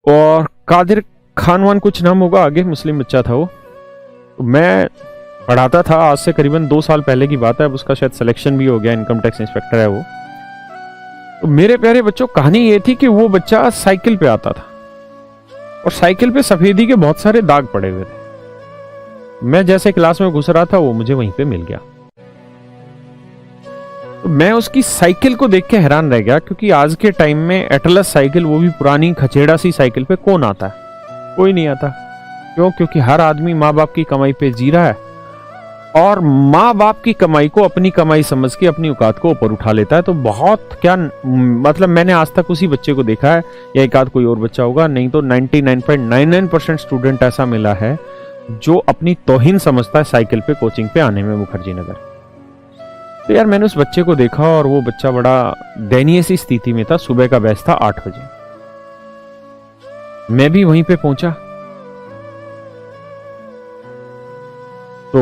और कादिर खान वान कुछ नाम होगा, आगे मुस्लिम बच्चा था वो। तो मैं पढ़ाता था, आज से करीबन 2 साल पहले की बात है। अब उसका शायद सिलेक्शन भी हो गया, इनकम टैक्स इंस्पेक्टर है वो। तो मेरे प्यारे बच्चों, कहानी ये थी कि वो बच्चा साइकिल पे आता था और साइकिल पे सफेदी के बहुत सारे दाग पड़े हुए थे। मैं जैसे क्लास में घुस रहा था, वो मुझे वहीं पे मिल गया। तो मैं उसकी साइकिल को देख के हैरान रह गया, क्योंकि आज के टाइम में एटलस साइकिल, वो भी पुरानी खचेड़ा सी साइकिल पे कौन आता है? कोई नहीं आता। क्यों? क्योंकि हर आदमी माँ बाप की कमाई पे जी रहा है और माँ बाप की कमाई को अपनी कमाई समझ के अपनी औकात को ऊपर उठा लेता है। तो बहुत क्या मतलब, मैंने आज तक उसी बच्चे को देखा है, या एक आध कोई और बच्चा होगा, नहीं तो 99.99% स्टूडेंट ऐसा मिला है जो अपनी तौहीन समझता है साइकिल पे कोचिंग पे आने में मुखर्जी नगर। तो यार मैंने उस बच्चे को देखा और वो बच्चा बड़ा दयनीय सी स्थिति में था। सुबह का बैच था 8 बजे। मैं भी वहीं पे पहुंचा। तो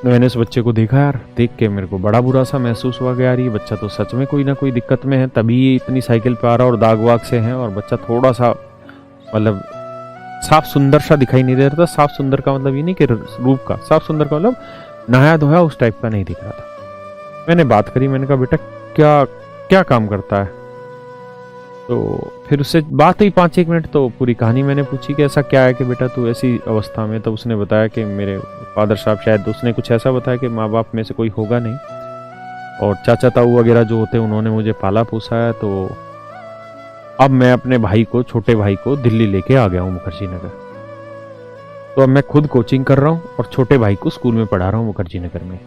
मैंने उस बच्चे को देखा यार, देख के मेरे को बड़ा बुरा सा महसूस हुआ कि यार ये बच्चा तो सच में कोई ना कोई दिक्कत में है, तभी ये इतनी साइकिल पे आ रहा और दाग वाग से है। और बच्चा थोड़ा सा मतलब साफ सुंदर सा दिखाई नहीं दे रहा था। साफ सुंदर का मतलब ये नहीं कि रूप का, साफ सुंदर का मतलब नहाया धोया उस टाइप का नहीं दिख रहा था। मैंने बात करी, मैंने कहा बेटा क्या क्या काम करता है? तो फिर उससे बात हुई 5-1 मिनट। तो पूरी कहानी मैंने पूछी कि ऐसा क्या है कि बेटा तू ऐसी अवस्था में। तो उसने बताया कि मेरे फादर साहब, शायद उसने कुछ ऐसा बताया कि माँ बाप में से कोई होगा नहीं और चाचा ताऊ वगैरह जो होते उन्होंने मुझे पाला पोसा है। तो अब मैं अपने भाई को, छोटे भाई को दिल्ली लेके आ गया हूँ मुखर्जी नगर। तो अब मैं खुद कोचिंग कर रहा हूँ और छोटे भाई को स्कूल में पढ़ा रहा हूँ मुखर्जी नगर में।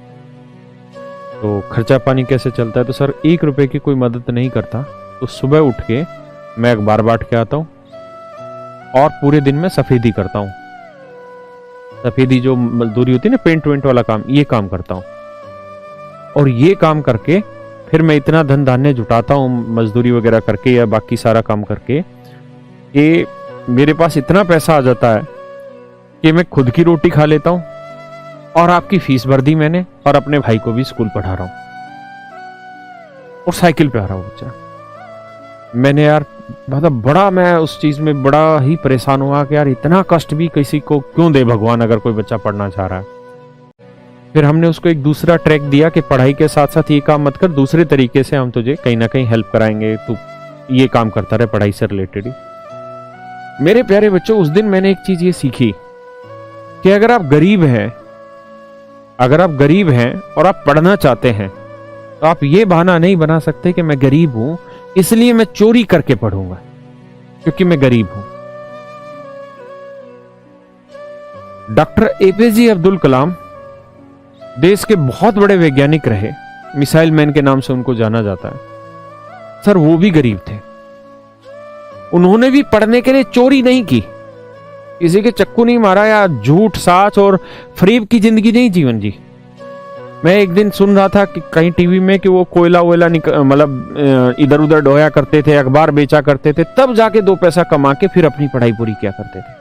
तो खर्चा पानी कैसे चलता है? तो सर 1 रुपए की कोई मदद नहीं करता। तो सुबह उठ के मैं अखबार बांट के आता हूँ और पूरे दिन में सफेदी करता हूँ। सफेदी जो मजदूरी होती है ना, पेंट वेंट वाला काम, ये काम करता हूँ। और ये काम करके फिर मैं इतना धन धान्य जुटाता हूँ मजदूरी वगैरह करके या बाकी सारा काम करके, कि मेरे पास इतना पैसा आ जाता है कि मैं खुद की रोटी खा लेता हूँ और आपकी फीस भर दी मैंने और अपने भाई को भी स्कूल पढ़ा रहा हूँ और साइकिल पे आ रहा हूँ बच्चा। मैंने यार मतलब बड़ा, मैं उस चीज में बड़ा ही परेशान हुआ कि यार इतना कष्ट भी किसी को क्यों दे भगवान, अगर कोई बच्चा पढ़ना चाह रहा है। फिर हमने उसको एक दूसरा ट्रैक दिया कि पढ़ाई के साथ साथ ये काम मत कर, दूसरे तरीके से हम तुझे कहीं ना कहीं हेल्प कराएंगे, तू ये काम करता रहे पढ़ाई से रिलेटेड ही। मेरे प्यारे बच्चों, उस दिन मैंने एक चीज ये सीखी कि अगर आप गरीब हैं, अगर आप गरीब हैं और आप पढ़ना चाहते हैं, तो आप ये बहाना नहीं बना सकते कि मैं गरीब हूं इसलिए मैं चोरी करके पढ़ूंगा क्योंकि मैं गरीब हूं। डॉक्टर एपीजे अब्दुल कलाम देश के बहुत बड़े वैज्ञानिक रहे, मिसाइल मैन के नाम से उनको जाना जाता है। सर वो भी गरीब थे, उन्होंने भी पढ़ने के लिए चोरी नहीं की, किसी के चक्कू नहीं मारा या झूठ साच और फरीब की जिंदगी नहीं जीवन जी। मैं एक दिन सुन रहा था कि कहीं टीवी में कि वो कोयला वोयला मतलब इधर उधर ढोया करते थे, अखबार बेचा करते थे, तब जाके 2 पैसा कमा के फिर अपनी पढ़ाई पूरी किया करते थे।